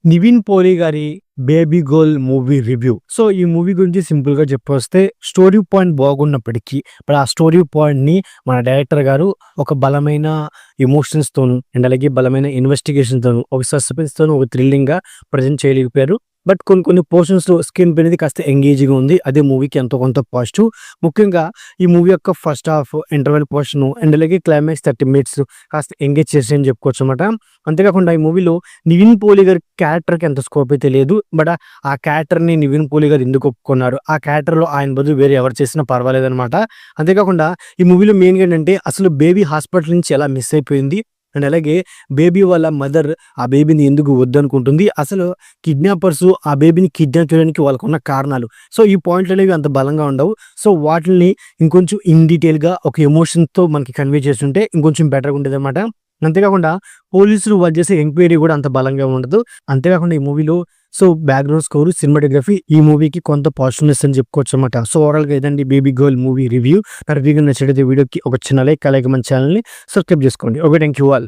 నివిన్ పోలి గారి 'baby girl' movie review. So, ఈ మూవీ గురించి సింపుల్‌గా చెప్పొస్తే స్టోరీ పాయింట్ బాగున్నప్పటికీ, ఆ స్టోరీ పాయింట్‌ని మన డైరెక్టర్ గారు ఒక బలమైన ఎమోషన్స్‌తోను అండ్ అలాగే బలమైన ఇన్వెస్టిగేషన్‌తోను, ఒక సస్పెన్స్‌తోను, ఒక థ్రిల్లింగ్‌గా ప్రెజెంట్ చేయలేకపోయారు. బట్ కొన్ని పోర్షన్స్‌లో స్క్రీన్ ప్లే అనేది కాస్త ఎంగేజింగ్‌గా ఉంది. అదే మూవీకి ఎంతో కొంత పాజిటివ్. ముఖ్యంగా ఈ మూవీ యొక్క first half, interval portion and అలాగే క్లైమాక్స్ 30 మినిట్స్ కాస్త ఎంగేజ్ చేసాయని చెప్పుకోవచ్చనమాట. అంతేకాకుండా ఈ మూవీలో నివిన్ పోలి గారి క్యారెక్టర్‌కి అంత స్కోప్ అయితే లేదు. బట్ ఆ క్యారెక్టర్‌ని నివిన్ పోలి గారు ఎందుకు ఒప్పుకున్నారు? ఆ క్యారెక్టర్‌లో ఆయన బదులు వేరే ఎవరు చేసినా పర్వాలేదనమాట. అంతేకాకుండా ఈ మూవీలో మెయిన్‌గా ఏంటంటే అసలు బేబీ హాస్పిటల్ నుంచి ఎలా మిస్ అయిపోయింది? అండ్ అలాగే బేబీ వాళ్ళ మదర్ ఆ బేబీని ఎందుకు వద్దనుకుంటుంది? అసలు కిడ్నాపర్స్ ఆ బేబీని కిడ్నాప్ చేయడానికి వాళ్ళకున్న కారణాలు. సో, ఈ పాయింట్‌లనేవి అంత బలంగా ఉండవు. సో, వాటిల్ని ఇంకొంచెం ఇన్ డీటెయిల్‌గా ఒక ఎమోషన్‌తో మనకి కన్వే చేసుంటే ఇంకొంచెం బెటర్‌గా ఉండేదనమాట. అంతేకాకుండా పోలీసులు వాళ్ళు చేసే ఎంక్వైరీ కూడా అంత బలంగా ఉండదు. అంతేకాకుండా ఈ మూవీలో బ్యాక్‌గ్రౌండ్ స్కోర్, సినిమాటోగ్రఫీ ఈ మూవీకి కొంత పాజిటివ్‌నెస్ అని చెప్పుకోవచ్చనమాట. సో, ఓవరాల్‌గా ఇదండి 'బేబీ గర్ల్' మూవీ రివ్యూ. నా రివ్యూ నచ్చినట్లయితే వీడియోకి ఒక చిన్న లైక్, అలాగే మన ఛానెల్‌ని సబ్స్క్రైబ్ చేసుకోండి. ఓకే. Thank you all.